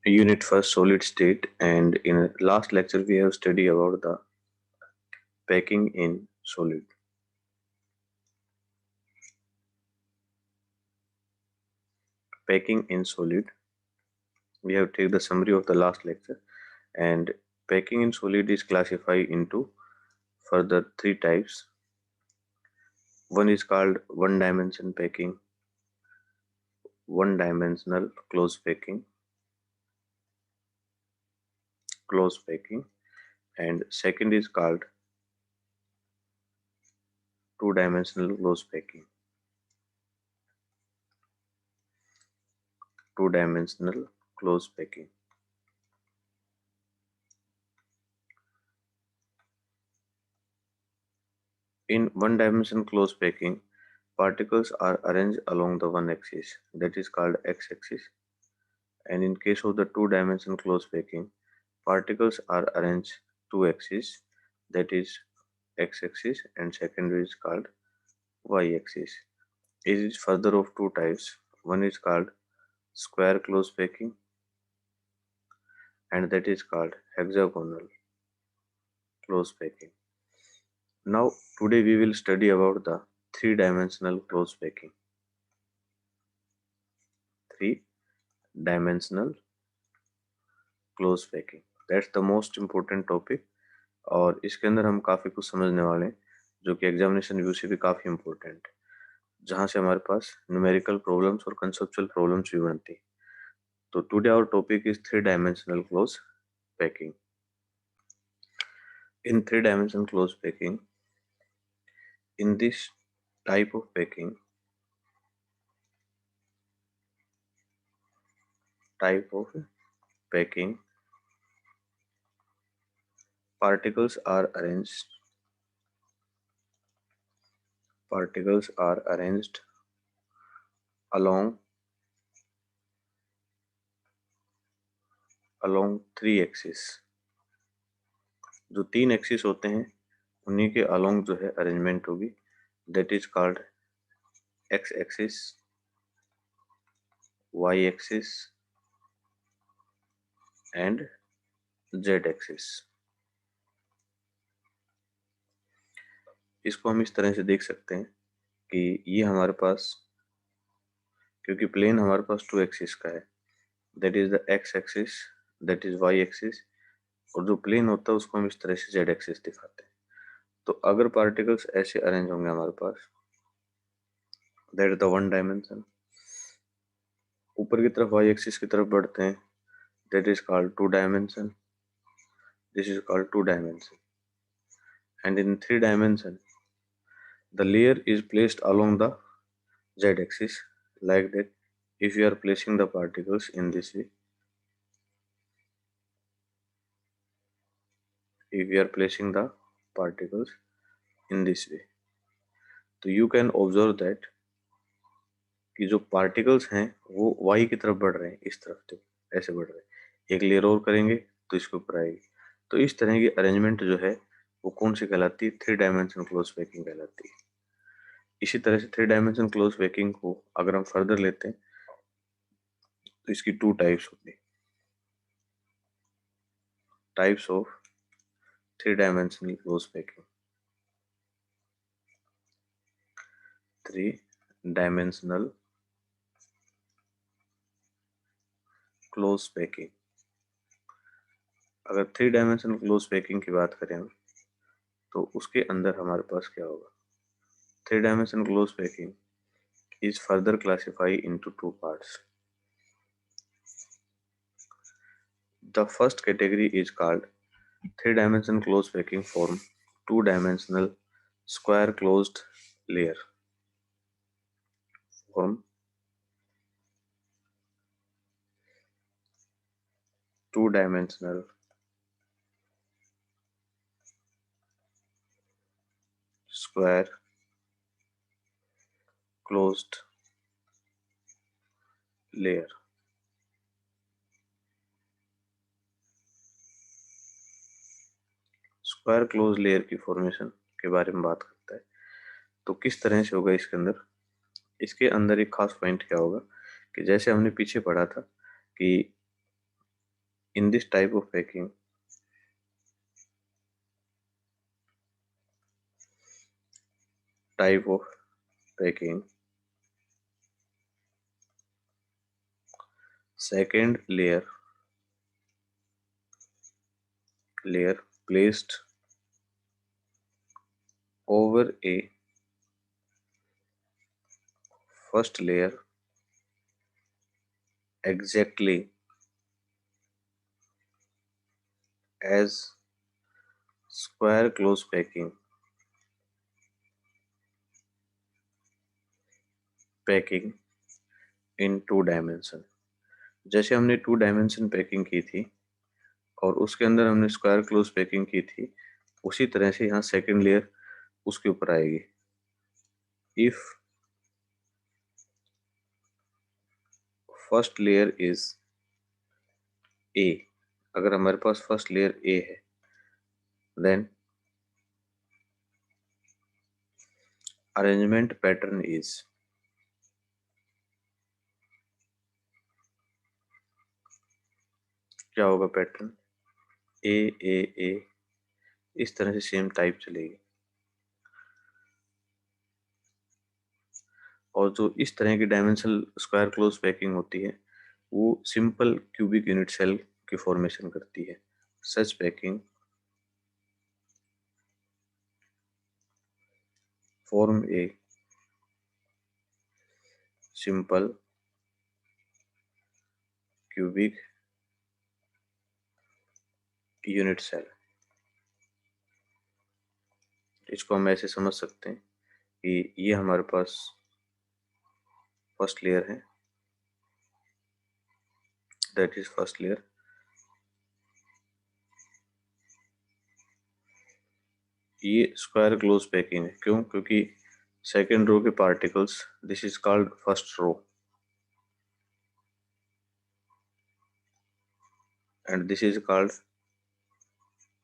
Unit first, solid state, and in last lecture we have studied about the packing in solid. Packing in solid. We have taken the summary of the last lecture, and packing in solid is classified into further three types. One is called one dimension packing, one dimensional close packing, and second is called two dimensional close packing. Two dimensional close packing. In one-dimensional close packing, particles are arranged along the one axis, that is called x-axis, and in case of the two-dimensional close packing, particles are arranged two axes, that is x-axis, and second is called y-axis. It is further of two types. One is called square close packing, and that is called hexagonal close packing. Now, today we will study about the three-dimensional close packing. Three-dimensional close packing, that's the most important topic, और इसके अंदर हम काफ़ी कुछ समझने वाले हैं जो कि एग्जामिनेशन व्यू से भी काफ़ी इम्पोर्टेंट है, जहाँ से हमारे पास न्यूमेरिकल प्रॉब्लम्स और कंसेप्चुअल प्रॉब्लम्स भी बनती है. तो today our topic is three dimensional close packing. In three-dimensional close packing, in this type of packing, particles are arranged along three axes. जो तीन एक्सिस होते हैं उन्हीं के अलोंग जो है अरेंजमेंट होगी, that is called X axis, Y axis and Z axis. इसको हम इस तरह से देख सकते हैं कि ये हमारे पास, क्योंकि प्लेन हमारे पास टू एक्सिस का है, that is the X axis, that is Y axis, और जो प्लेन होता है उसको हम इस तरह से जेड एक्सिस दिखाते हैं. तो अगर पार्टिकल्स ऐसे अरेंज होंगे हमारे पास, that is the one dimension. ऊपर की तरफ वाई एक्सिस की तरफ बढ़ते हैं, that is called two dimension. This is called two dimension. And in three dimension, the layer is placed along the z-axis like that. If you are placing the particles in this way, तो you can observe that कि जो particles हैं वो y की तरफ बढ़ रहे हैं, इस तरफ तो ऐसे बढ़ रहे हैं. एक लेयर और करेंगे तो इसके ऊपर आएगी. तो इस तरह की अरेंजमेंट जो है वो कौन सी कहलाती है? थ्री डायमेंशन क्लोज पैकिंग कहलाती है. इसी तरह से थ्री डायमेंशन क्लोज पैकिंग को अगर हम फर्दर लेते हैं तो इसकी टू टाइप्स होती है. Types of three dimensional close packing. Three dimensional close packing. अगर थ्री डायमेंशनल क्लोज पैकिंग की बात करें तो उसके अंदर हमारे पास क्या होगा? Three dimensional close packing is further classified into two parts. The first category is called three-dimensional closed packing form two-dimensional square closed layer. Form two-dimensional square closed layer. Square close layer की formation के बारे में बात करता है. तो किस तरह से होगा इसके अंदर? इसके अंदर एक खास पॉइंट क्या होगा कि जैसे हमने पीछे पढ़ा था कि in this type of packing, second layer placed over a first layer exactly as square close packing in 2 dimension. जैसे हमने 2 डायमेंशन पैकिंग की थी और उसके अंदर हमने स्क्वायर क्लोज पैकिंग की थी, उसी तरह से यहाँ सेकेंड लेयर उसके ऊपर आएगी। If first layer is a, अगर हमारे पास फर्स्ट लेयर ए है, देन अरेंजमेंट पैटर्न इज, क्या होगा पैटर्न, ए ए ए, इस तरह से सेम टाइप चलेगी। और जो इस तरह की डायमेंशनल स्क्वायर क्लोज पैकिंग होती है वो सिंपल क्यूबिक यूनिट सेल की फॉर्मेशन करती है। Such packing form a simple cubic unit cell. इसको हम ऐसे समझ सकते हैं कि ये हमारे पास फर्स्ट लेयर है, दैट इज फर्स्ट लेयर। ये स्क्वायर क्लोज पैकिंग है, क्यों? क्योंकि सेकेंड रो के particles, this is called first row and this is called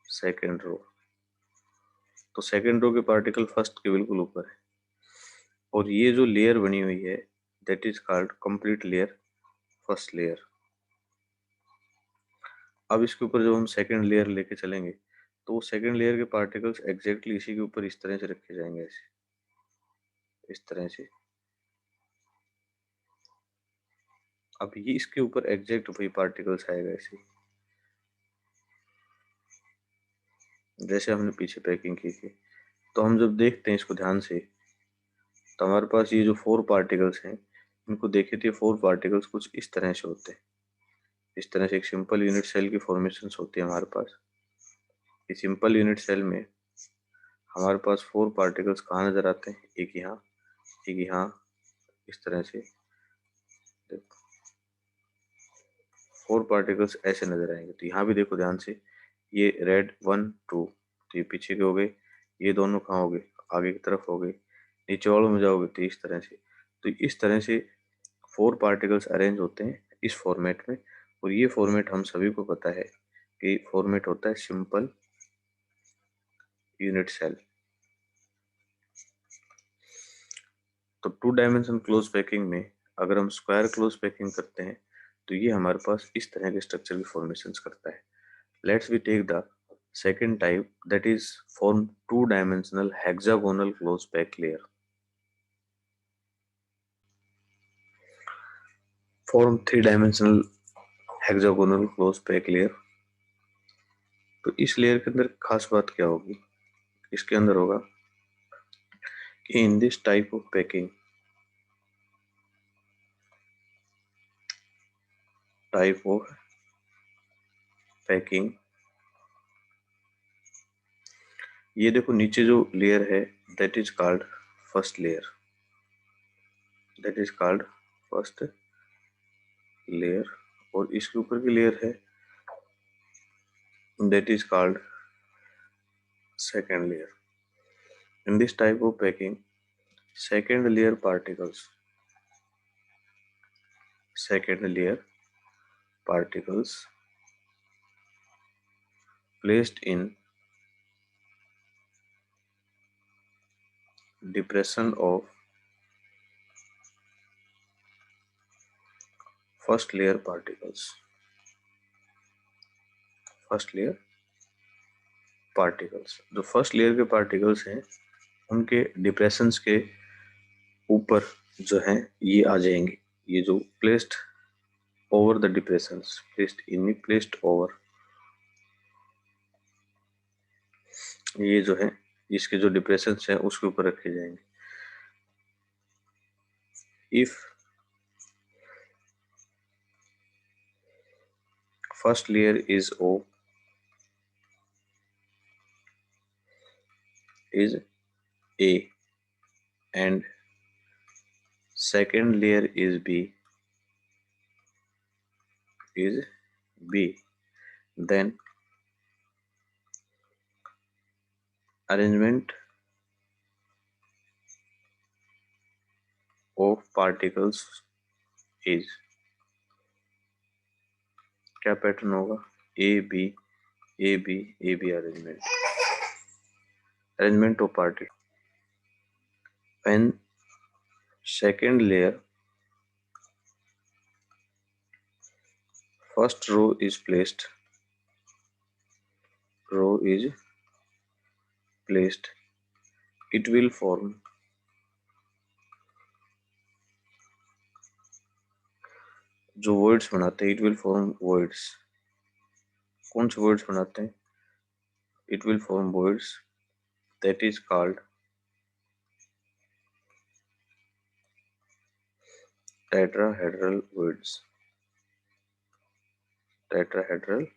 second row. तो सेकेंड रो के पार्टिकल फर्स्ट के बिल्कुल ऊपर है और ये जो लेयर बनी हुई है that is called complete layer, first layer. अब इसके ऊपर जब हम सेकेंड लेयर लेके चलेंगे तो सेकेंड लेयर के पार्टिकल्स एग्जैक्टली इसी के ऊपर इस तरह से रखे जाएंगे, ऐसे इस तरह से। अब ये इसके ऊपर एग्जैक्ट वही पार्टिकल्स आएगा ऐसे, जैसे हमने पीछे पैकिंग की थी। तो हम जब देखते हैं इसको ध्यान से तो हमारे पास ये जो 4 पार्टिकल्स हैं, इनको देखे तो 4 पार्टिकल्स कुछ इस तरह से होते हैं। इस तरह से एक सिंपल यूनिट सेल की फॉर्मेशन होती है हमारे पास। इस सिंपल यूनिट सेल में हमारे पास 4 पार्टिकल्स कहाँ नजर आते हैं, एक यहाँ, एक यहाँ, इस तरह से। देखो 4 पार्टिकल्स ऐसे नजर आएंगे। तो यहाँ भी देखो ध्यान से, ये रेड 1 2, तो ये पीछे के हो गए, ये दोनों कहाँ हो गए, आगे की तरफ हो गए। नीचे वालों में जाओगे तो इस तरह से। तो इस तरह से 4 पार्टिकल्स अरेंज होते हैं इस फॉर्मेट में। और ये फॉर्मेट हम सभी को पता है कि फॉर्मेट होता है सिंपल यूनिट सेल। तो 2 डायमेंशन क्लोज पैकिंग में अगर हम स्क्वायर क्लोज पैकिंग करते हैं तो ये हमारे पास इस तरह के स्ट्रक्चर की फॉर्मेशन करता है। Let's we take the second type, that is form 2 dimensional hexagonal close pack layer. Form 3 dimensional hexagonal close pack layer. तो इस लेयर के अंदर खास बात क्या होगी, इसके अंदर होगा कि in this type of packing, ये देखो नीचे जो लेयर है that is called first layer, that is called first layer. और इसके ऊपर की लेयर है that is called second layer. In this type of packing second layer particles placed in depression of first layer particles, first layer particles, जो first layer के particles हैं उनके depressions के ऊपर जो है ये आ जाएंगे, ये जो placed over the depressions, placed over, ये जो है इसके जो डिप्रेशंस है उसके ऊपर रखे जाएंगे। If first layer is O is A and second layer is B is B, then arrangement of particles is, क्या पैटर्न होगा, A B A B A B arrangement of particle. when second layer first row is placed, it will form, जो words बनाते हैं it will form words, कौन से words बनाते हैं, it will form words that is called tetrahedral words, tetrahedral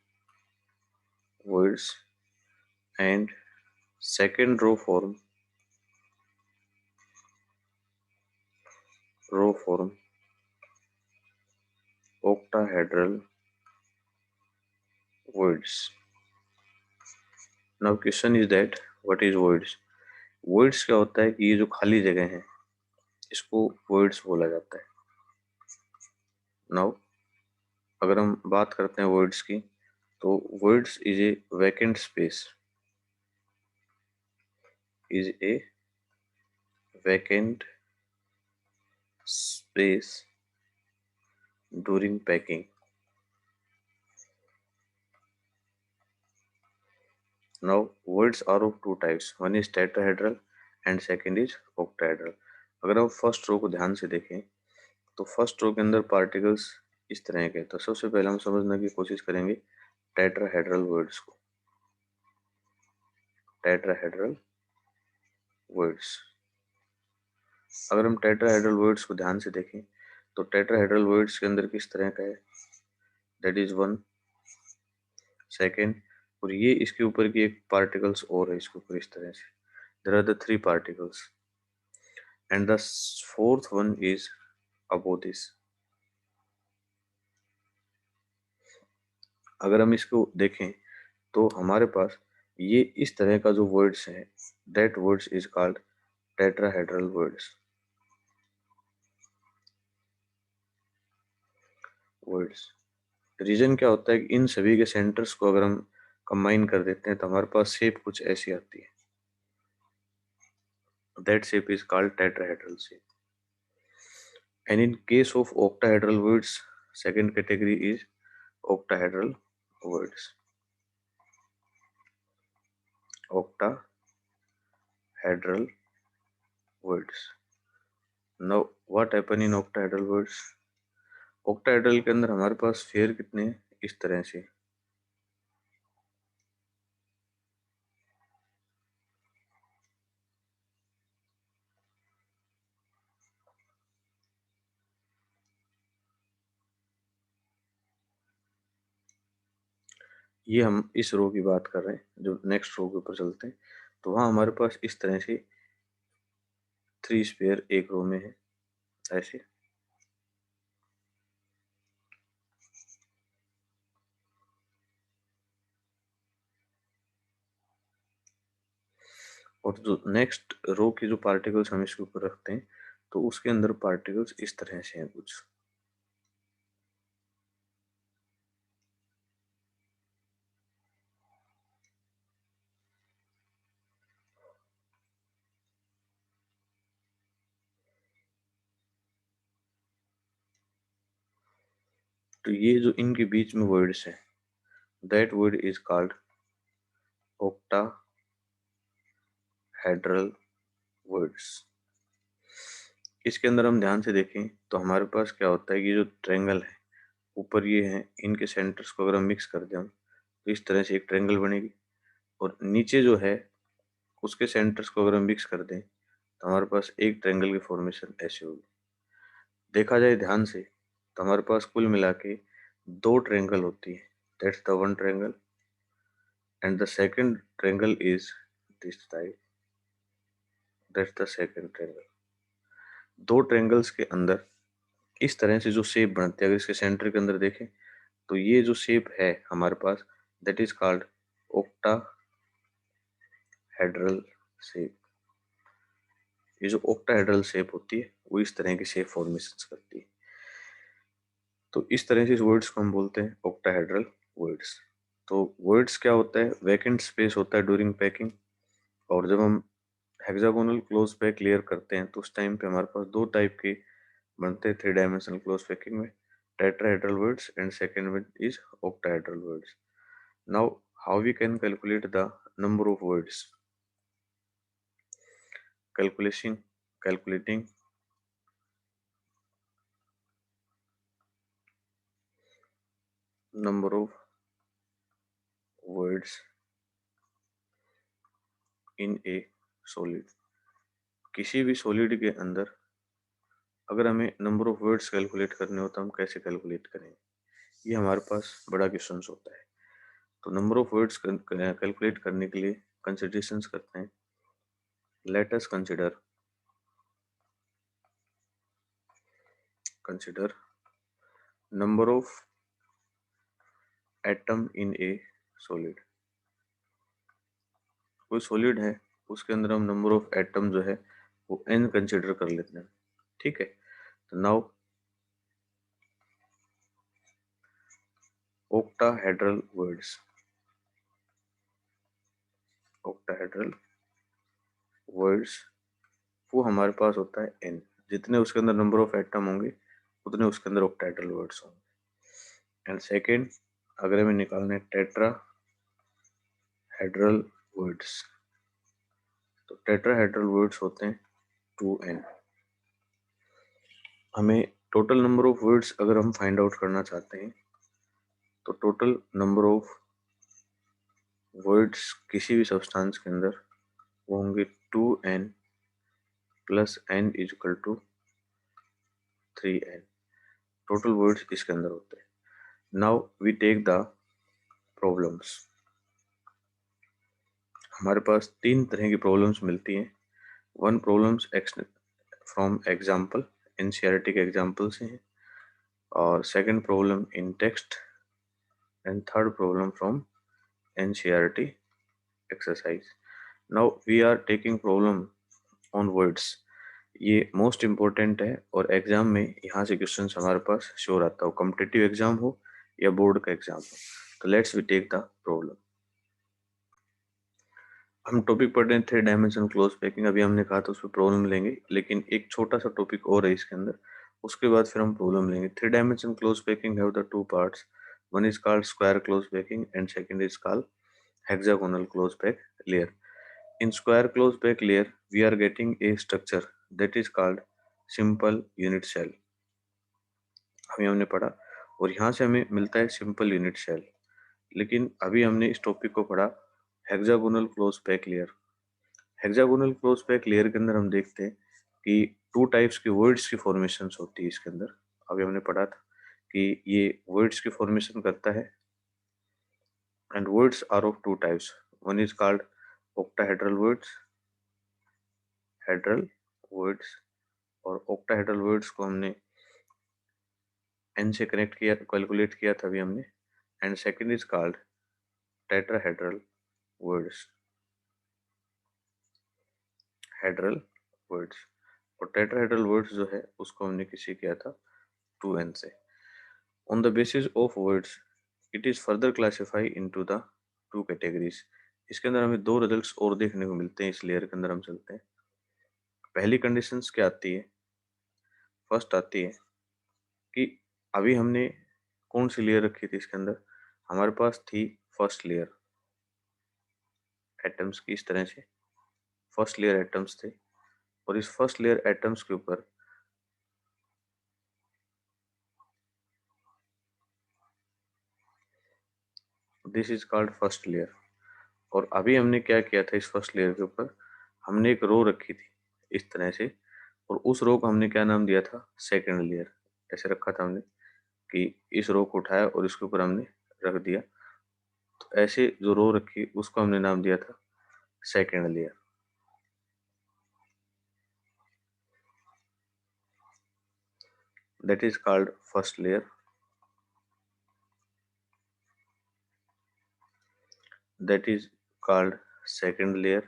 words, and second row form octahedral words. Now question is that what is words? Words क्या होता है कि ये जो खाली जगह है इसको वर्ड्स बोला जाता है। नाउ अगर हम बात करते हैं वर्ड्स की, तो voids is a vacant space, is a vacant space during packing. Now voids are of two types, one is tetrahedral and second is octahedral. अगर हम फर्स्ट रो को ध्यान से देखें तो फर्स्ट रो के अंदर पार्टिकल्स इस तरह के, तो सबसे पहले हम समझने की कोशिश करेंगे टेट्राहेड्रल वर्ड्स को, टेट्राहेड्रल वर्ड्स। अगर हम टेट्राहेड्रल वर्ड्स को ध्यान से देखें तो टेट्राहेड्रल वर्ड्स के अंदर किस तरह का है, दैट इज वन, सेकेंड, और ये इसके ऊपर की एक पार्टिकल्स और है इसके ऊपर इस तरह से, there are the three particles and the fourth one is above this. अगर हम इसको देखें तो हमारे पास ये इस तरह का जो वर्ड्स है, that voids is called tetrahedral voids. Reason क्या होता है कि इन सभी के सेंटर्स को अगर हम कंबाइन कर देते हैं तो हमारे पास शेप कुछ ऐसी आती है, that shape is called tetrahedral shape. And in case of octahedral words, second category is octahedral words, octahedral words। now what happen in octahedral words, octahedral के अंदर हमारे पास फेयर कितने हैं, इस तरह से, ये हम इस रो की बात कर रहे हैं, जो नेक्स्ट रो के ऊपर चलते हैं तो वहां हमारे पास इस तरह से थ्री स्पेयर एक रो में है ऐसे, और जो नेक्स्ट रो के जो पार्टिकल्स हम इसके ऊपर रखते हैं तो उसके अंदर पार्टिकल्स इस तरह से हैं कुछ। तो ये जो इनके बीच में वर्ड्स हैं that word is called octahedral words। इसके अंदर हम ध्यान से देखें तो हमारे पास क्या होता है कि जो ट्रायंगल है ऊपर ये है, इनके सेंटर्स को अगर हम मिक्स कर दें हम तो इस तरह से एक ट्रायंगल बनेगी, और नीचे जो है उसके सेंटर्स को अगर हम मिक्स कर दें तो हमारे पास एक ट्रायंगल की फॉर्मेशन ऐसी होगी। देखा जाए ध्यान से तो हमारे पास कुल मिला के दो ट्रायंगल होती है, that's the one triangle, and the second triangle is this type, that's the second triangle. दो ट्रायंगल्स के अंदर इस तरह से जो शेप बनते हैं, अगर इसके सेंटर के अंदर देखें तो ये जो शेप है हमारे पास that is called octahedral shape. ये जो ओक्टाहेड्रल शेप होती है वो इस तरह की शेप फॉर्मेशन करती है। तो इस तरह से इस वर्ड्स को हम बोलते हैं ओक्टाहेड्रल वर्ड्स। तो वर्ड्स क्या होता है, वैकेंट स्पेस होता है ड्यूरिंग पैकिंग, और जब हम हेक्सागोनल क्लोज पैक लेयर करते हैं तो उस टाइम पे हमारे पास दो टाइप के बनते हैं थ्री डायमेंशनल क्लोज पैकिंग में, tetrahedral words and second one is octahedral words. Now, how we can calculate the number of words? Calculating number of words in a solid। किसी भी सॉलिड के अंदर अगर हमें नंबर ऑफ वर्ड्स कैलकुलेट करने हो तो हम कैसे कैलकुलेट करेंगे, ये हमारे पास बड़ा क्वेश्चन होता है। तो नंबर ऑफ वर्ड्स कैलकुलेट करने के लिए कंसिडरेशंस करते हैं। Late us consider number of atom in A solid. कोई सॉलिड है उसके अंदर हम नंबर ऑफ एटम जो है वो n कंसिडर कर लेते हैं, ठीक है। तो now octahedral words, octahedral words वो हमारे पास होता है n, जितने उसके अंदर नंबर ऑफ एटम होंगे उतने उसके अंदर octahedral वर्ड्स होंगे। एंड सेकेंड, अगर हमें निकालना है टेट्राहेड्रल वर्ड्स, तो टेट्राहेड्रल वर्ड्स होते हैं 2n। हमें टोटल नंबर ऑफ वर्ड्स अगर हम फाइंड आउट करना चाहते हैं तो टोटल नंबर ऑफ वर्ड्स किसी भी सब्सटेंस के अंदर वो होंगे 2n plus n is equal to 3n। Total voids इसके अंदर होते हैं। Now we take the problems. हमारे पास तीन तरह की प्रॉब्लम्स मिलती हैं। One problems from example, NCERT के एग्जाम्पल से हैं, और second problem in text, and third problem from NCERT exercise. Now we are taking problem on voids. ये मोस्ट इम्पोर्टेंट है और एग्जाम में यहाँ से क्वेश्चन हमारे पास श्योर आता हो, कॉम्पिटिटिव एग्जाम हो या बोर्ड का एग्जाम हो। तो let's we take the problem. हम टॉपिक पढ़ रहे हैं थ्री डायमेंशन क्लोज पैकिंग, अभी हमने कहा था उस पर प्रॉब्लम लेंगे, लेकिन एक छोटा सा टॉपिक और है इसके अंदर, उसके बाद फिर हम प्रॉब्लम लेंगे। Three dimension close packing have the two parts, one is called square close packing and second is called hexagonal close pack layer. In square close pack layer, we are getting a structure that is called simple unit cell। अभी हमने पढ़ा, और यहाँ से हमें मिलता है simple unit cell. लेकिन अभी हमने इस टॉपिक को पढ़ा hexagonal close pack layer. Hexagonal close pack layer के अंदर हम देखते हैं कि टू टाइप्स की वर्ड्स की फॉर्मेशन होती है इसके अंदर। अभी हमने पढ़ा था कि ये वर्ड्स की फॉर्मेशन करता है, and voids are of two types, one is called octahedral words, hedral voids, और octahedral वर्ड्स को हमने n से कनेक्ट किया, कैलकुलेट किया था अभी हमने, and second is called tetrahedral voids, hedral voids. और टेट्राहेड्रल वर्ड्स जो है उसको हमने किसी किया था 2n से। On the basis of voids it is further classify into the two categories. इसके अंदर हमें दो रिजल्ट्स और देखने को मिलते हैं, इस लेयर के अंदर हम चलते हैं। पहली कंडीशंस क्या आती है, फर्स्ट आती है कि अभी हमने कौन सी लेयर रखी थी इसके अंदर, हमारे पास थी फर्स्ट लेयर एटम्स की, इस तरह से फर्स्ट लेयर एटम्स थे, और इस फर्स्ट लेयर एटम्स के ऊपर this is called first layer. और अभी हमने क्या किया था, इस फर्स्ट लेयर के ऊपर हमने एक रो रखी थी इस तरह से, और उस रो को हमने क्या नाम दिया था, सेकेंड लेयर। ऐसे रखा था हमने कि इस रो को उठाया और इसके ऊपर हमने रख दिया, तो ऐसे जो रो रखी उसको हमने नाम दिया था second layer. That is called first layer, that is called second layer.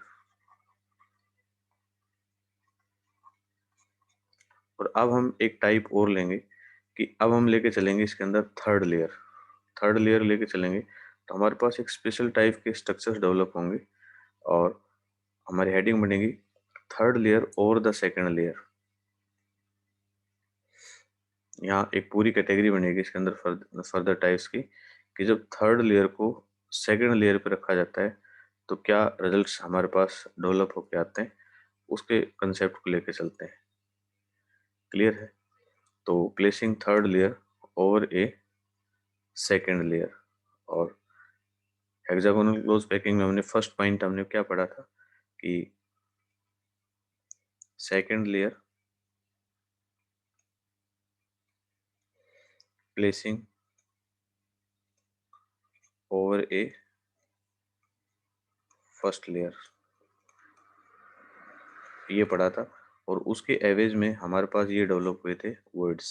और अब हम एक टाइप और लेंगे कि अब हम लेके चलेंगे इसके अंदर थर्ड लेयर। थर्ड लेयर लेके चलेंगे तो हमारे पास एक स्पेशल टाइप के स्ट्रक्चर्स डेवलप होंगे, और हमारी हेडिंग बनेगी थर्ड लेयर और द सेकेंड लेयर। यहाँ एक पूरी कैटेगरी बनेगी इसके अंदर फर्दर टाइप्स की, कि जब थर्ड लेयर को सेकेंड लेयर पे रखा जाता है तो क्या रिजल्ट्स हमारे पास डेवलप होके आते हैं, उसके कंसेप्ट को लेके चलते हैं। क्लियर है? तो प्लेसिंग थर्ड लेयर ओवर ए सेकेंड लेयर। और हेक्सागोनल क्लोज पैकिंग में हमने फर्स्ट पॉइंट हमने क्या पढ़ा था कि सेकेंड लेयर प्लेसिंग ओवर ए फर्स्ट लेयर, ये पढ़ा था। और उसके एवरेज में हमारे पास ये डेवलप हुए थे वर्ड्स।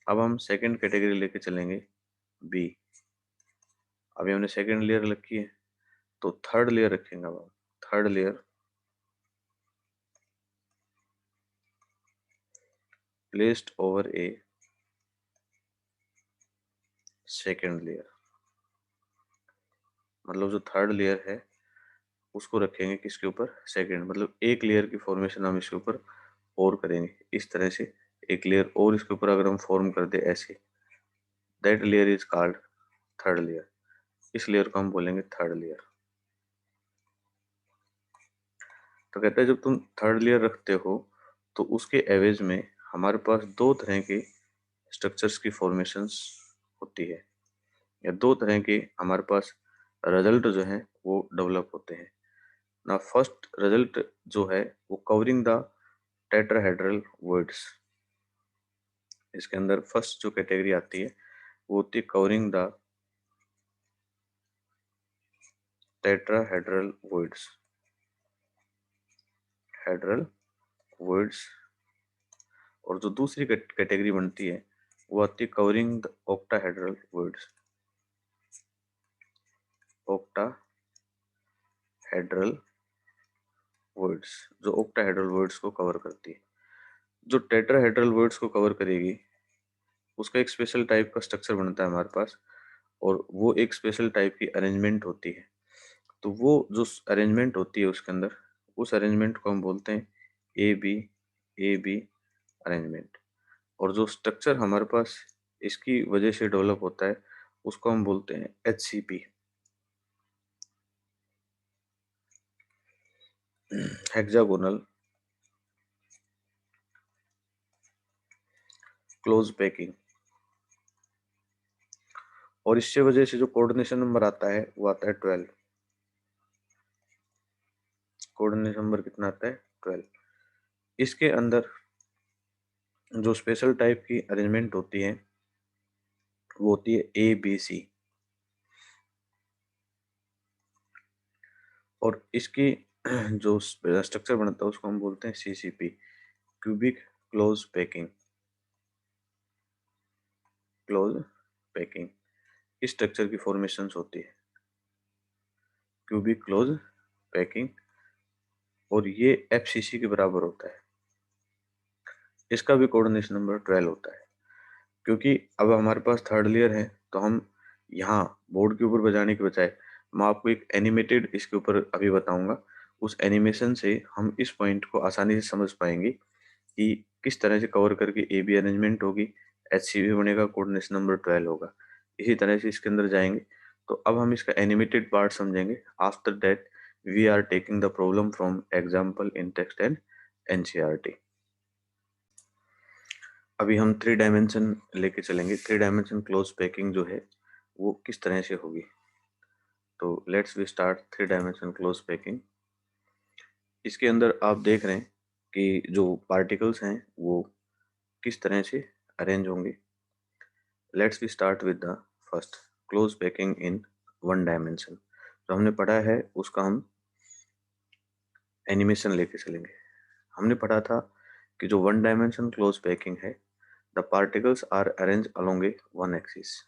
अब हम सेकंड कैटेगरी लेके चलेंगे, बी। अभी हमने सेकंड लेयर रखी है तो थर्ड लेयर रखेंगे। अब हम थर्ड लेयर प्लेस्ड ओवर ए सेकंड लेयर, मतलब जो थर्ड लेयर है उसको रखेंगे किसके ऊपर, सेकंड, मतलब एक लेयर की फॉर्मेशन हम इसके ऊपर और करेंगे इस तरह से। एक लेयर और इसके ऊपर अगर हम फॉर्म कर दे ऐसे, that layer is called third layer. इस लेयर को हम बोलेंगे थर्ड लेयर। तो कहते हैं जब तुम थर्ड लेयर रखते हो तो उसके एवरेज में हमारे पास दो तरह के स्ट्रक्चर्स की फॉर्मेशंस होती है, या दो तरह के हमारे पास रिजल्ट जो है वो डेवलप होते हैं ना। फर्स्ट रिजल्ट जो है वो कवरिंग द टेट्राहेड्रल वर्ड्स। इसके अंदर फर्स्ट जो कैटेगरी आती है वो होती है covering the tetrahedral voids, hedral voids. और जो दूसरी कैटेगरी बनती है वो आती है covering the octahedral voids, octahedral voids, जो ऑक्टाहेड्रल वर्ड्स को कवर करती है। जो टेट्राहेड्रल वर्ड्स को कवर करेगी उसका एक स्पेशल टाइप का स्ट्रक्चर बनता है हमारे पास, और वो एक स्पेशल टाइप की अरेंजमेंट होती है। तो वो जो अरेंजमेंट होती है उसके अंदर, उस अरेंजमेंट को हम बोलते हैं ए बी अरेंजमेंट। और जो स्ट्रक्चर हमारे पास इसकी वजह से डेवलप होता है उसको हम बोलते हैं HCP, हेक्सागोनल क्लोज पैकिंग। और इससे वजह से जो कोऑर्डिनेशन नंबर आता है वो आता है 12। कोऑर्डिनेशन नंबर कितना आता है, 12। इसके अंदर जो स्पेशल टाइप की अरेंजमेंट होती है वो होती है ABC। और इसकी जो स्ट्रक्चर बनता है उसको हम बोलते हैं CCP, cubic close packing, close packing. इस स्ट्रक्चर की फॉर्मेशंस होती है क्यूबिक क्लोज पैकिंग, और ये FCC के बराबर होता है। इसका भी कोऑर्डिनेशन नंबर 12 होता है। क्योंकि अब हमारे पास थर्ड लेयर है तो हम यहाँ बोर्ड के ऊपर बजाने के बजाय मैं आपको एक एनिमेटेड इसके ऊपर अभी बताऊंगा। उस एनिमेशन से हम इस पॉइंट को आसानी से समझ पाएंगे कि किस तरह से कवर करके AB अरेंजमेंट होगी, HCP बनेगा, कोऑर्डिनेशन नंबर 12 होगा। इसी तरह से इसके अंदर जाएंगे। तो अब हम इसका एनिमेटेड पार्ट समझेंगे। After that we are taking the problem from example in text and NCERT. अभी हम 3 डायमेंशन लेके चलेंगे। 3 डायमेंशन क्लोज पैकिंग जो है वो किस तरह से होगी। तो let's we start 3 dimension close packing. इसके अंदर आप देख रहे हैं कि जो पार्टिकल्स हैं वो किस तरह से अरेंज होंगे। Let's we start with the first close packing in 1 dimension. जो हमने पढ़ा है उसका हम एनिमेशन लेके चलेंगे। हमने पढ़ा था कि जो 1 डायमेंशन क्लोज पैकिंग है, the particles are arrange along a 1 axis.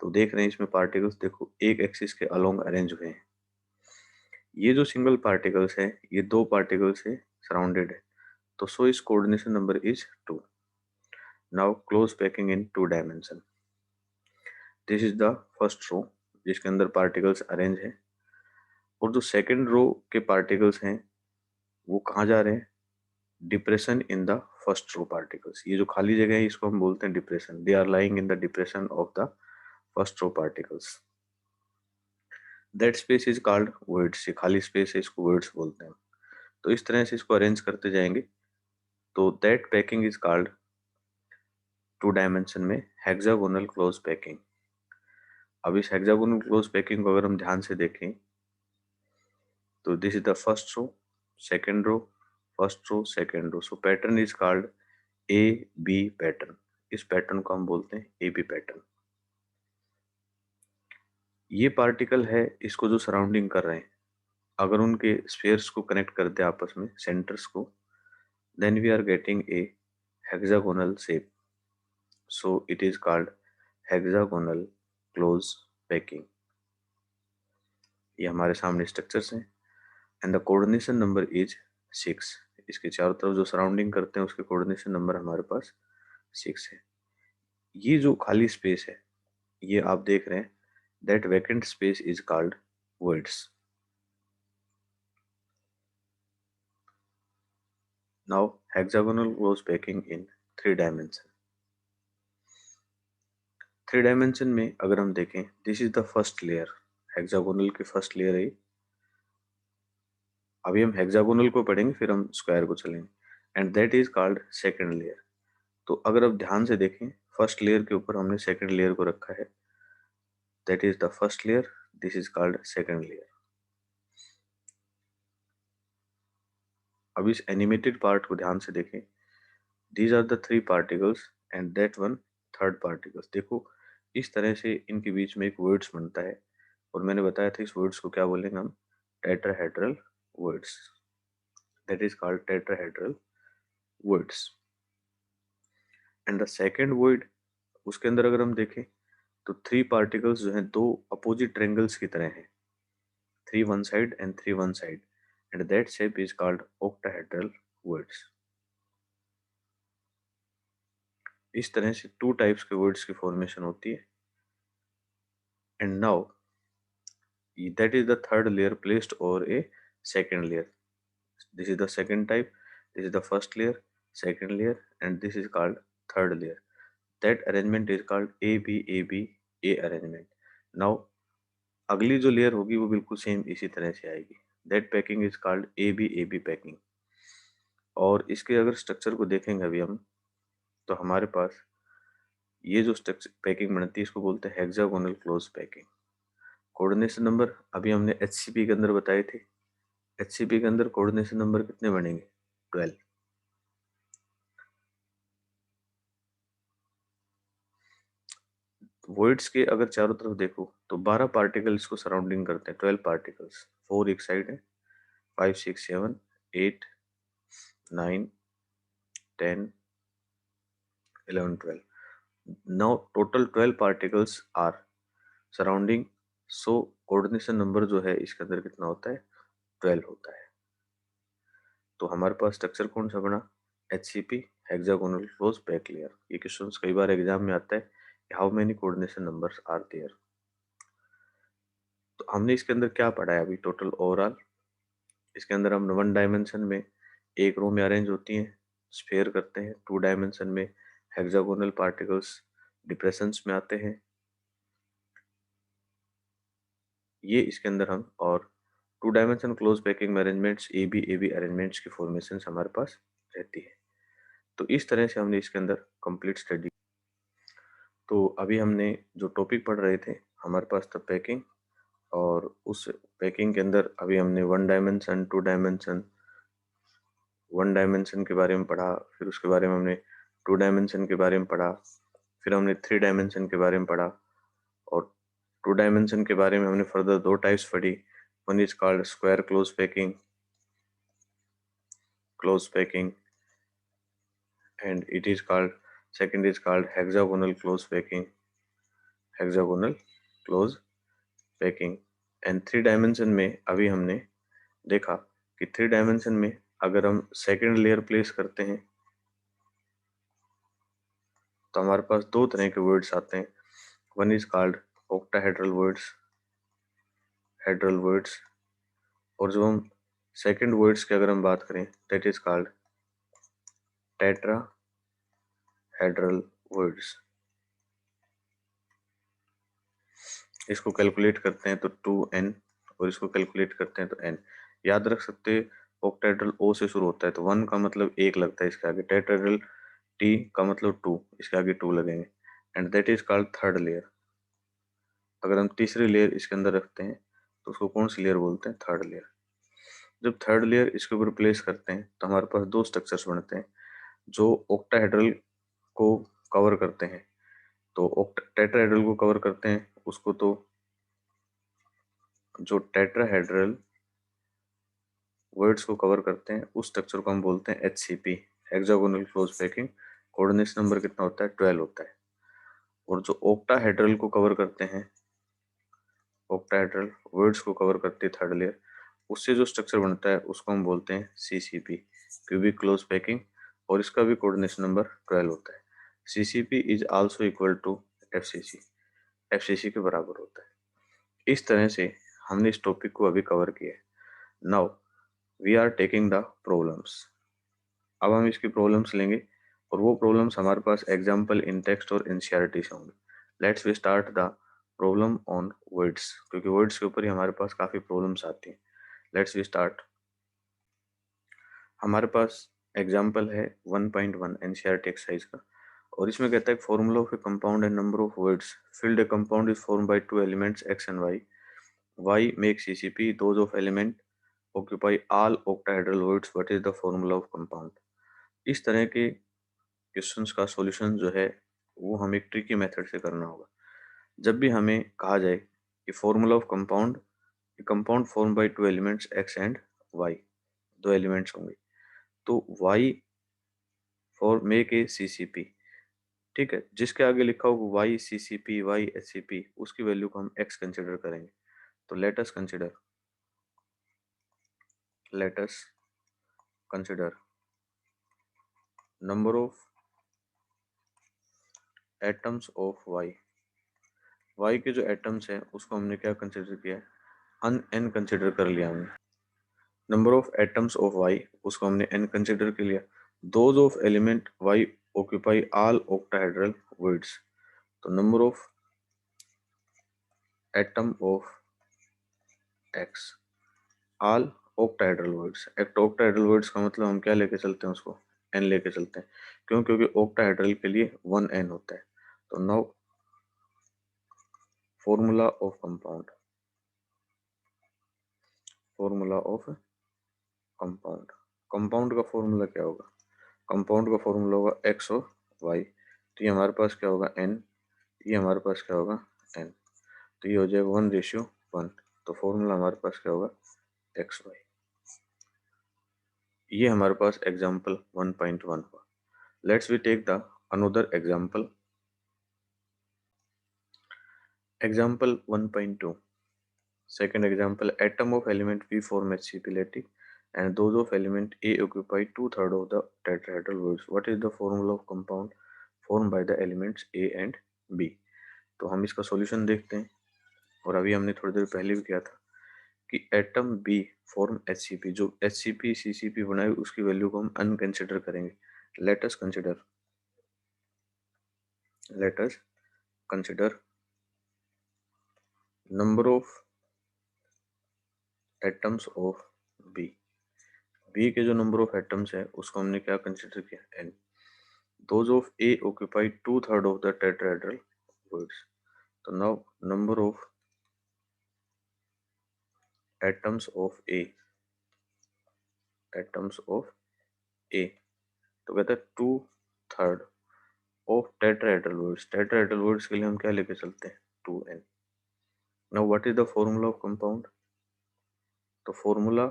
तो देख रहे हैं इसमें पार्टिकल्स देखो एक एक्सिस के अलोंग अरेंज हुए हैं। ये जो सिंगल पार्टिकल्स है ये 2 पार्टिकल से सराउंडेड है। तो सो इस coordination number is 2। Now close packing in 2 dimension. This is the first row जिसके अंदर पार्टिकल्स अरेंज है, और जो सेकंड रो के पार्टिकल्स हैं वो कहाँ जा रहे हैं, depression in the first row particles. ये जो खाली जगह है इसको हम बोलते हैं depression. They are lying in the depression of the first row particles. That space is called voids. ये खाली स्पेस है इसको वॉइड्स बोलते हैं। तो इस तरह से इसको अरेंज करते जाएंगे। तो that packing is called 2 dimension में हेक्सागोनल क्लोज पैकिंग। अब इस हेक्सागोनल क्लोज पैकिंग को अगर हम ध्यान से देखें तो this is the first row, second row, first row, second row. So pattern is called A B pattern. इस पैटर्न को हम बोलते हैं ए बी पैटर्न। ये पार्टिकल है, इसको जो सराउंडिंग कर रहे हैं, अगर उनके स्फीयर्स को कनेक्ट करते हैं आपस में, सेंटर्स को, then we are getting a hexagonal shape. So it is called hexagonal close packing. ये हमारे सामने स्ट्रक्चर्स हैं and the coordination number is 6। इसके चारों तरफ जो सराउंडिंग करते हैं उसके कोऑर्डिनेशन नंबर हमारे पास 6 है। ये जो खाली स्पेस है ये आप देख रहे हैं, that vacant space is called voids। Now hexagonal close packing in 3 dimension. 3 dimension में अगर हम देखें, this is the first layer. Hexagonal की फर्स्ट लेयर है। अभी हम हेक्सागोनल को पढ़ेंगे फिर हम स्क्वायर को चलेंगे and that is called second layer. तो अगर आप ध्यान से देखें, फर्स्ट लेयर के ऊपर हमने सेकंड लेयर को रखा है, that is the first layer, this is called second layer. अब इस एनिमेटेड पार्ट को ध्यान से देखें, these are the 3 particles and that one third particles. देखो इस तरह से इनके बीच में एक वर्ड्स बनता है, और मैंने बताया था इस वर्ड्स को क्या बोलेंगे हम, tetrahedral words. That is called tetrahedral words. And the second word, उसके अंदर अगर हम देखें तो 3 पार्टिकल्स जो हैं 2 अपोजिट ट्रायंगल्स की तरह हैं, 3 one side and 3 one side, and that shape is called octahedral words. इस तरह से 2 टाइप्स के वर्ड्स की फॉर्मेशन होती है। And now that is the third layer placed over a second layer. This is the second type, this is the first layer, second layer, and this is called third layer. That arrangement is called A arrangement. Now अगली जो layer होगी वो बिल्कुल same इसी तरह से आएगी। That packing is called AB packing। और इसके अगर स्ट्रक्चर को देखेंगे अभी हम, तो हमारे पास ये जो स्ट्रक्चर पैकिंग बनती है इसको बोलते हैं hexagonal close packing. Coordination number अभी हमने HCP के अंदर बताए थे। HCP के अंदर कोऑर्डिनेशन नंबर कितने बनेंगे, 12। वॉइड्स के अगर चारों तरफ देखो तो 12 पार्टिकल इसको सराउंडिंग करते हैं, 12 पार्टिकल्स। 4 एक साइड है, 5 6 7 8 9 10 11 12। Now total 12 particles are surrounding. So coordination number जो है इसके अंदर कितना होता है, 12 होता है। तो हमारे पास स्ट्रक्चर कौन सा बना, HCP hexagonal close pack layer. ये क्वेश्चंस कई बार एग्जाम में आता है, how many coordination numbers are there. तो हमने इसके अंदर क्या पढ़ा है अभी टोटल ओवरऑल। इसके अंदर हम 1 डायमेंशन में एक रो में अरेंज होती हैं, स्फेयर करते हैं। 2 डायमेंशन में हेक्सागोनल पार्टिकल्स डिप्रेशंस में आते हैं, ये इसके अंदर हम और टू डायमेंशन क्लोज पैकिंग में अरेंजमेंट्स ए बी अरेंजमेंट्स की फॉर्मेशन हमारे पास रहती है। तो इस तरह से हमने इसके अंदर कंप्लीट स्टडी। तो अभी हमने जो टॉपिक पढ़ रहे थे हमारे पास था पैकिंग, और उस पैकिंग के अंदर अभी हमने वन डायमेंशन के बारे में पढ़ा, फिर उसके बारे में हमने टू डायमेंशन के बारे में पढ़ा, फिर हमने थ्री डायमेंशन के बारे में पढ़ा, और टू डायमेंशन के बारे में हमने फर्दर दो टाइप्स पढ़ी। One is called square close packing and it is called second is called hexagonal close packing। And three dimension में अभी हमने देखा कि थ्री डायमेंशन में अगर हम सेकेंड लेयर प्लेस करते हैं तो हमारे पास दो तरह के वर्ड्स आते हैं। वन इज कॉल्ड हेड्रल वर्ड्स, और जो हम सेकेंड वर्ड्स की अगर हम बात करें that is called tetrahedral voids. इसको कैलकुलेट करते हैं तो 2n, और इसको कैलकुलेट करते हैं तो n। याद रख सकते हैं ऑक्टाहेड्रल ओ से शुरू होता है तो 1 का मतलब एक लगता है इसके आगे, टेट्राहेड्रल टी का मतलब 2, इसके आगे 2 लगेंगे, and that is called third layer. अगर हम तीसरी लेयर इसके अंदर रखते हैं तो उसको कौन सी लेयर बोलते हैं? Third layer. जब थर्ड लेयर इसके ऊपर प्लेस करते हैं तो हमारे पास दो स्ट्रक्चर्स बनते हैं जो ऑक्टाहेड्रल को कवर करते हैं। तो टेट्राहेड्रल को कवर करते हैं उसको, तो जो टेट्राहेड्रल वर्ड्स को कवर करते हैं उस स्ट्रक्चर को हम बोलते हैं HCP, hexagonal close packing. Coordination number कितना होता है? 12 होता है। और जो ऑक्टाहेड्रल को कवर करते हैं, ऑक्टाहेड्रल वर्ड्स को कवर करती है थर्ड लेयर, उससे जो स्ट्रक्चर बनता है उसको हम बोलते हैं CCP, क्यूबिक क्लोज पैकिंग, और इसका भी कोऑर्डिनेशन नंबर 12 होता है। CCP is also equal to FCC, FCC के बराबर होता है। इस तरह से हमने इस टॉपिक को अभी कवर किया है। Now we are taking the problems. अब हम इसकी प्रॉब्लम्स लेंगे, और वो प्रॉब्लम्स हमारे पास एग्जाम्पल इन टेक्स्ट और एनसीईआरटी से होंगे। Let's we start the problem on voids, क्योंकि वर्ड्स के ऊपर ही हमारे पास काफ़ी प्रॉब्लम्स आती हैं। Let's we start. हमारे पास एग्जाम्पल है 1.1 एनसीईआरटी एक्सरसाइज का, और इसमें कहता है formula of a compound and number of voids filled a compound is form by two elements X and Y. Y make CCP, those of element occupy all octahedral words, what is the formula of compound। इस तरह के questions का solution जो है वो हमें एक tricky method से करना होगा। जब भी हमें कहा जाए कि formula of compound, compound form by two elements X and Y, दो एलिमेंट्स होंगे, तो Y for make a CCP, ठीक है, जिसके आगे लिखा होगा वाई CCP वाई HCP, उसकी वैल्यू को हम एक्स कंसिडर करेंगे। तो let us consider number of atoms of Y. Y के जो एटम्स हैं उसको हमने क्या कंसिडर किया है? एन कंसिडर कर लिया हमने। Number of atoms of Y उसको हमने एन कंसिडर कर लिया। Those of element Y occupy all octahedral voids, तो number of atom of X all octahedral voids. एक ऑक्टाहेड्रल वर्ड्स का मतलब हम क्या लेके चलते हैं उसको? एन लेके चलते हैं। क्यों? क्योंकि ऑक्टाहेड्रल के लिए 1n होता है। तो now formula of compound, formula of compound, compound का फॉर्मूला क्या होगा? कंपाउंड का फॉर्मूला होगा एक्स और वाई। तो ये हमारे पास क्या होगा? एन। ये हमारे पास क्या होगा? एन। तो ये हो जाएगा 1:1। तो फॉर्मूला हमारे पास क्या होगा? X Y. ये हमारे पास एग्जाम्पल 1.1 हुआ। Let's we take the another example, example 1.2। Second example, atom of element P form HCP lattice and those of element A occupy two-thirds of the tetrahedral words. What is the formula of compound formed by the elements A and B? तो हम इसका solution देखते हैं, और अभी हमने थोड़ी देर पहले भी किया था कि एटम B फॉर्म HCP, जो HCP CCP बनाए उसकी वैल्यू को हम अनकंसिडर करेंगे। Let us consider number of atoms of B, B के जो नंबर ऑफ एटम्स है उसको हमने क्या कंसिडर किया, N. Those of A occupy 2/3 of the tetrahedral voids. तो now number of atoms of A, atoms of A, तो कहता है 2/3 of tetrahedral voids. Tetrahedral voids के लिए हम क्या लेके चलते हैं, 2n। Now what is the formula of compound, तो फॉर्मूला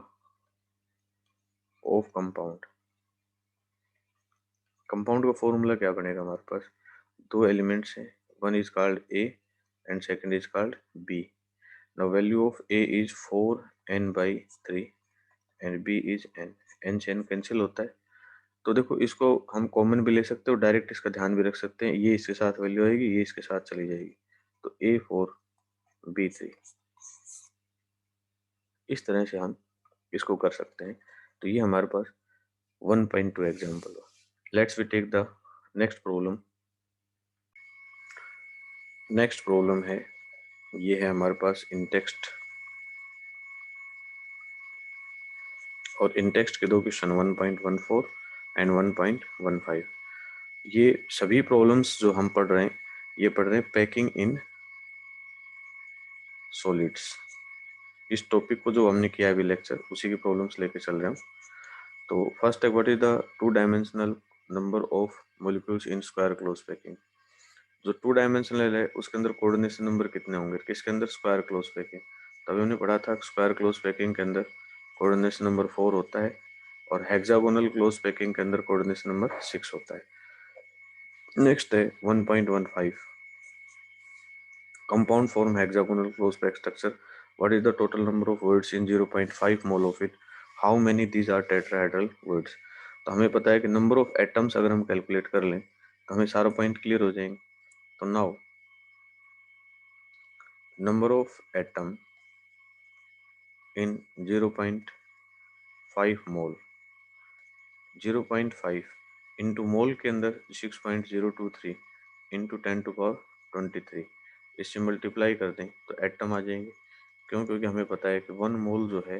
ऑफ कंपाउंड, कंपाउंड का फॉर्मूला क्या बनेगा हमारे पास, दो एलिमेंट्स हैं, one is called A and second is called B. Now value of A is 4n/3 and B is n, n से n cancel होता है। तो देखो इसको हम कॉमन भी ले सकते हो, डायरेक्ट इसका ध्यान भी रख सकते हैं, ये इसके साथ वैल्यू आएगी, ये इसके साथ चली जाएगी, तो A4B3, इस तरह से हम इसको कर सकते हैं। तो ये हमारे पास 1.2 एग्जाम्पल हुआ। Let's we take the next problem. Next problem है, ये है हमारे पास इन टेक्स्ट, और इन टेक्स्ट के दो क्वेश्चन 1.14 एंड 1.15। ये सभी प्रॉब्लम्स जो हम पढ़ रहे हैं, ये पढ़ रहे हैं पैकिंग इन सॉलिड्स। इस टॉपिक को जो हमने किया अभी लेक्चर, उसी की प्रॉब्लम्स लेके चल रहे हैं। तो फर्स्ट है, what is the two dimensional number of molecules in square close packing. जो टू डायमेंशनल है उसके अंदर कोऑर्डिनेशन नंबर कितने होंगे, किसके अंदर, स्क्वायर क्लोज पैकिंग। तभी हमने पढ़ा था स्क्वायर क्लोज पैकिंग के अंदर कोऑर्डिनेशन नंबर 4 होता है, और हेक्सागोनल क्लोज पैकिंग के अंदर कोऑर्डिनेशन नंबर 6 होता है। नेक्स्ट है 1.15, compound form hexagonal close pack structure, what is the total number of words in 0.5 mole of it, how many these are tetrahedral words। तो हमें पता है कि नंबर ऑफ एटम्स अगर हम कैलकुलेट कर लें तो हमें सारा पॉइंट क्लियर हो जाएंगे। तो now number of atom in 0.5 mole, 0.5 into मोल के अंदर 6.023 इंटू 10⁻23, इससे मल्टीप्लाई कर दें तो एटम आ जाएंगे। क्यों, क्योंकि हमें पता है कि 1 मोल जो है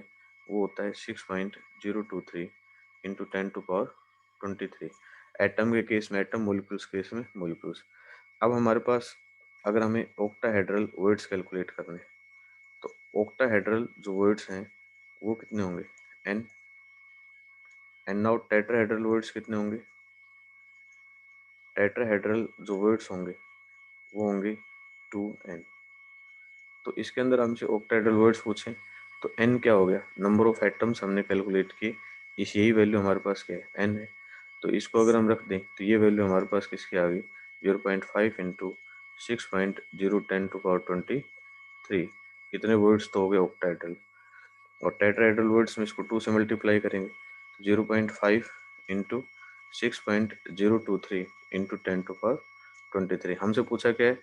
वो होता है 6.023 इंटू 10⁻23। एटम के केस में एटम, मोलिक्यूल्स के केस में मोलिक्यूल्स। अब हमारे पास अगर हमें ऑक्टाहेड्रल वर्ड्स कैलकुलेट करने हैं, तो ऑक्टाहेड्रल जो वर्ड्स हैं वो कितने होंगे, n। And now tetrahedral words कितने होंगे, टेट्राहेड्रल जो वर्ड्स होंगे वो होंगे 2n। तो इसके अंदर हमसे ऑक्टाहेड्रल वर्ड्स पूछे तो n क्या हो गया, नंबर ऑफ एटम्स हमने कैलकुलेट किए, इस यही वैल्यू हमारे पास क्या है, n है। तो इसको अगर हम रख दें तो ये वैल्यू हमारे पास किसकी आ गई, 0.5 इंटू 6.010⁻23। इतने वर्ड्स तो हो गए ऑक्टाहेड्रल, और टेट्राहेड्रल वर्ड्स में इसको 2 से मल्टीप्लाई करेंगे, 0.5 इंटू 6.023 इंटू 10⁻23। हमसे पूछा क्या है,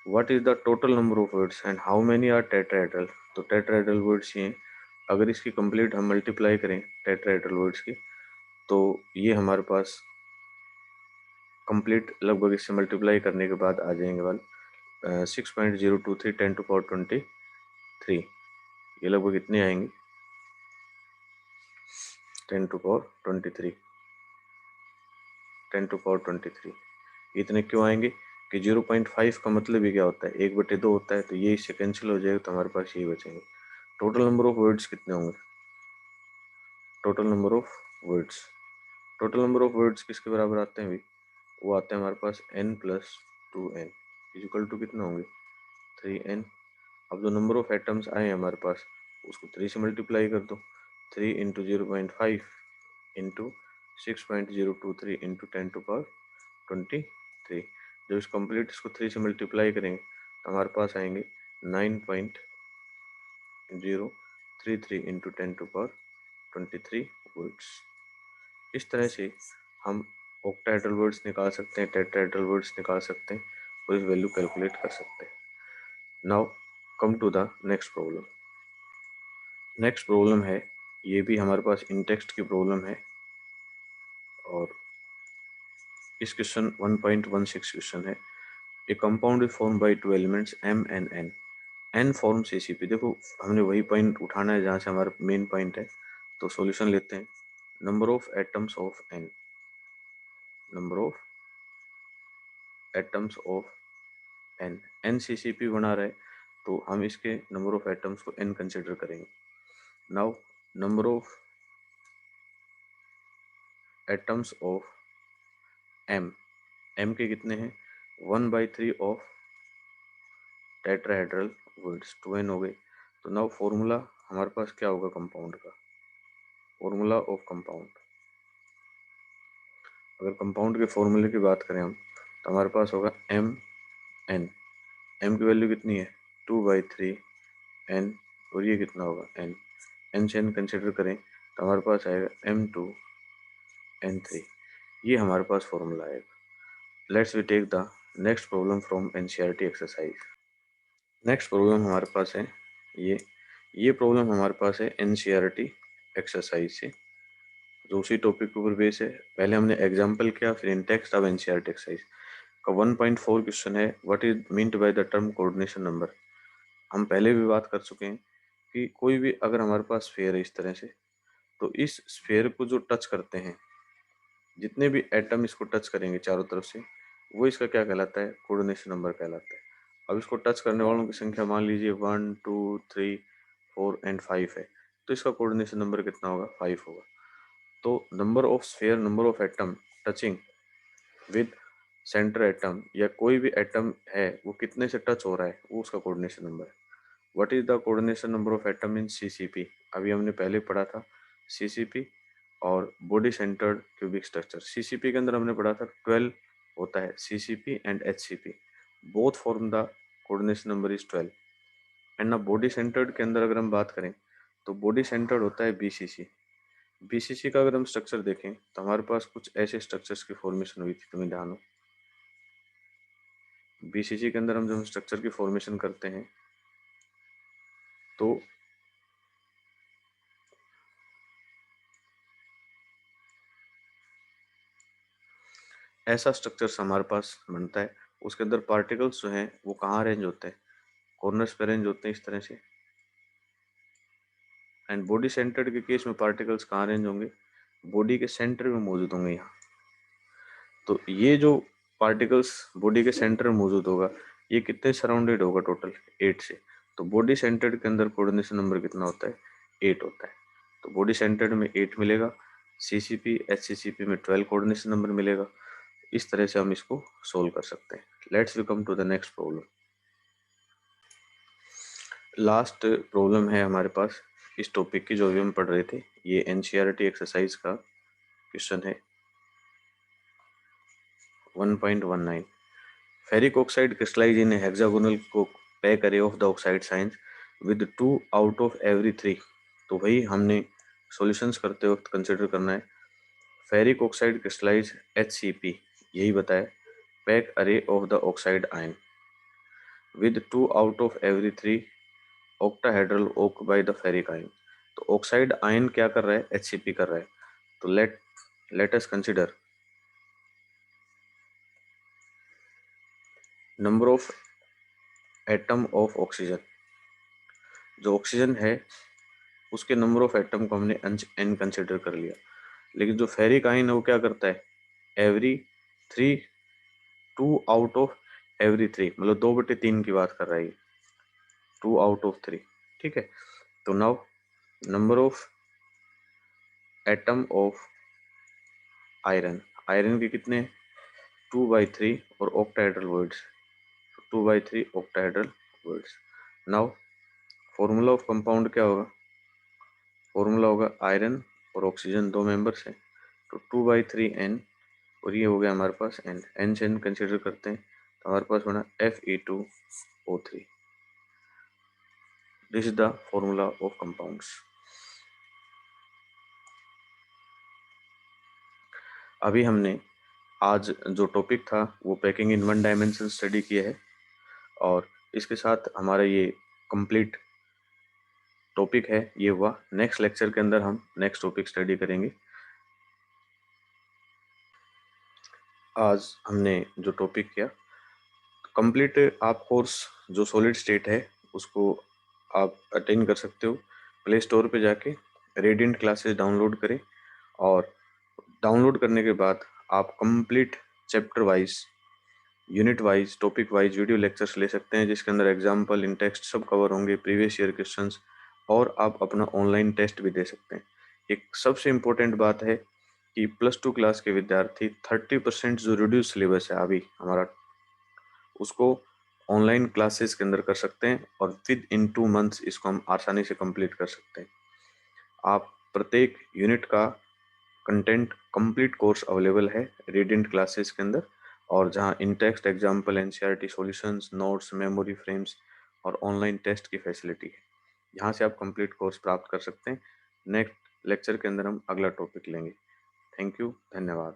what is the total number of voids and how many are tetrahedral. तो टेट्राहेड्रल वर्ड्स ये हैं, अगर इसकी कंप्लीट हम मल्टीप्लाई करें टेट्राहेड्रल वर्ड्स की, तो ये हमारे पास कंप्लीट लगभग इससे मल्टीप्लाई करने के बाद आ जाएंगे वाले 6.023 10⁻23, ये लगभग इतने आएंगे 10⁻23, 10⁻23। इतने क्यों आएंगे कि 0.5 का मतलब ही क्या होता है, 1/2 होता है, तो ये इससे कैंसिल हो जाएगा, तो हमारे पास यही बचेंगे। टोटल नंबर ऑफ वर्ड्स कितने होंगे, total number of words, total number of words किसके बराबर आते हैं भाई, वो आते हैं हमारे पास n+2n इक्वल टू कितना होंगे, 3n। अब जो नंबर ऑफ एटम्स आए हैं हमारे पास उसको 3 से मल्टीप्लाई कर दो, 3 इंटू 0.5 इंटू 6.023 इंटू 10⁻23। जब इस कंप्लीट इसको 3 से मल्टीप्लाई करेंगे तो हमारे पास आएंगे 9.033 इंटू 10⁻23 वर्ड्स। इस तरह से हम ऑक्टाहेड्रल वर्ड्स निकाल सकते हैं, टेट्राहेड्रल वर्ड्स निकाल सकते हैं, और इस वैल्यू कैलकुलेट कर सकते हैं। Now come to the next problem. Next problem है, ये भी हमारे पास इन टेक्स्ट की प्रॉब्लम है, और इस क्वेश्चन 1.16 क्वेश्चन है, ए compound is form bye 2 elements m and n N form CCP। देखो हमने वही पॉइंट उठाना है जहाँ से हमारा मेन पॉइंट है, तो सॉल्यूशन लेते हैं। Number of atoms of N, number of atoms of N, N CCP बना रहा है तो हम इसके नंबर ऑफ एटम्स को N कंसिडर करेंगे। Now number of atoms of M, M के कितने हैं, 1/3 ऑफ टेट्राहेड्रल वुड्स, 2N हो गए। तो नाउ फॉर्मूला हमारे पास क्या होगा कंपाउंड का, फॉर्मूला ऑफ कंपाउंड। अगर कंपाउंड के फॉर्मूले की बात करें हम, तो हमारे पास होगा MN, M की वैल्यू कितनी है 2/3 N, और ये कितना होगा N, N से N कंसिडर करें तो हमारे पास आएगा M2N3, ये हमारे पास फॉर्मूला आएगा। Let's we take the next problem from NCERT exercise. Next problem हमारे पास है ये प्रॉब्लम हमारे पास है NCERT एक्सरसाइज से, जो उसी टॉपिक के ऊपर बेस है। पहले हमने एग्जाम्पल किया, फिर इन टेक्स्ट, अब NCERT एक्सरसाइज का 1.4 क्वेश्चन है, what is meant by the term coordination number. हम पहले भी बात कर चुके हैं कि कोई भी अगर हमारे पास स्फीयर है इस तरह से, तो इस स्फीयर को जो टच करते हैं, जितने भी एटम इसको टच करेंगे चारों तरफ से, वो इसका क्या कहलाता है, कोऑर्डिनेशन नंबर कहलाता है। अब इसको टच करने वालों की संख्या मान लीजिए 1 2 3 4 एंड 5 है, तो इसका कोऑर्डिनेशन नंबर कितना होगा, 5 होगा। तो number of sphere, number of atom touching with centre atom, या कोई भी एटम है वो कितने से टच हो रहा है, वो उसका कोऑर्डिनेशन नंबर है। What is the coordination number of atom in CCP, अभी हमने पहले पढ़ा था CCP और body centred cubic structure. CCP के अंदर हमने पढ़ा था 12 होता है, CCP and HCP both form the coordination number is 12। And ना बॉडी सेंटर्ड के अंदर अगर हम बात करें तो बॉडी सेंटर्ड होता है BCC का अगर हम स्ट्रक्चर देखें तो हमारे पास कुछ ऐसे स्ट्रक्चर्स की फॉर्मेशन हुई थी, तुम्हें ध्यान हो। BCC के अंदर हम जब स्ट्रक्चर की फॉर्मेशन करते हैं तो ऐसा स्ट्रक्चर हमारे पास बनता है। उसके अंदर पार्टिकल्स जो हैं वो कहाँ अरेंज होते हैं, कॉर्नर्स पे अरेंज होते हैं इस तरह से। एंड बॉडी सेंटर्ड के केस में पार्टिकल्स कहाँ अरेंज होंगे, बॉडी के सेंटर में मौजूद होंगे यहाँ। तो ये जो पार्टिकल्स बॉडी के सेंटर में मौजूद होगा, ये कितने सराउंडेड होगा, टोटल 8 से। तो बॉडी सेंटर्ड के अंदर कोऑर्डिनेशन नंबर कितना होता है, 8 होता है। तो बॉडी सेंटर्ड में 8 मिलेगा, CCP HCCP में 12 कोऑर्डिनेशन नंबर मिलेगा। इस तरह से हम इसको सोल्व कर सकते हैं। Let's we come to the next problem. Last problem है हमारे पास इस टॉपिक की, जो अभी हम पढ़ रहे थे। ये NCERT एक्सरसाइज का क्वेश्चन है 1.19। फेरिक ऑक्साइड क्रिस्टलाइज इन हेक्सागोनल को pack array of the oxide science with 2 out of every 3। तो वही हमने सॉल्यूशंस करते वक्त कंसिडर करना है। फेरिक ऑक्साइड क्रिस्टलाइज HCP, यही बताया, pack array of the oxide ion with 2 out of every 3 octahedral oak by the ferric ion. तो ऑक्साइड आयन क्या कर रहा है, HCP कर रहा है। तो let us consider number of atom of oxygen. जो ऑक्सीजन है उसके नंबर ऑफ एटम को हमने N कंसिडर कर लिया, लेकिन जो फेरिक आयन है वो क्या करता है, एवरी 3 2 आउट ऑफ एवरी 3, मतलब 2/3 की बात कर रहा है, 2 आउट ऑफ 3। ठीक है। तो now number of atom of iron, iron के कितने, 2/3 और octahedral words, 2/3 octahedral words. Now formula of compound क्या होगा, फॉर्मूला होगा आयरन और ऑक्सीजन दो मेंबर्स हैं, तो 2/3 N, और ये हो गया हमारे पास N से N कंसिडर करते हैं तो हमारे पास बना Fe2O3। This is the formula of compounds. अभी हमने आज जो टॉपिक था वो पैकिंग इन 1 डायमेंशन स्टडी किया है, और इसके साथ हमारा ये कंप्लीट टॉपिक है ये हुआ। नेक्स्ट लेक्चर के अंदर हम नेक्स्ट टॉपिक स्टडी करेंगे। आज हमने जो टॉपिक किया कंप्लीट, आप कोर्स जो सॉलिड स्टेट है उसको आप अटेंड कर सकते हो। प्ले स्टोर पे जाके रेडियंट क्लासेस डाउनलोड करें, और डाउनलोड करने के बाद आप complete chapter wise, unit wise, topic wise video lectures ले सकते हैं, जिसके अंदर एग्जाम्पल इन टेक्स्ट सब कवर होंगे, प्रीवियस ईयर क्वेश्चंस, और आप अपना ऑनलाइन टेस्ट भी दे सकते हैं। एक सबसे इम्पोर्टेंट बात है कि +2 क्लास के विद्यार्थी 30% जो रिड्यूस सिलेबस है अभी हमारा, उसको ऑनलाइन क्लासेस के अंदर कर सकते हैं, और विद इन 2 मंथ्स इसको हम आसानी से कंप्लीट कर सकते हैं। आप प्रत्येक यूनिट का कंटेंट कंप्लीट कोर्स अवेलेबल है रेडियंट क्लासेस के अंदर, और जहां in text example, NCERT solutions, notes, memory frames और ऑनलाइन टेस्ट की फैसिलिटी है। यहाँ से आप कंप्लीट कोर्स प्राप्त कर सकते हैं। नेक्स्ट लेक्चर के अंदर हम अगला टॉपिक लेंगे। थैंक यू, धन्यवाद।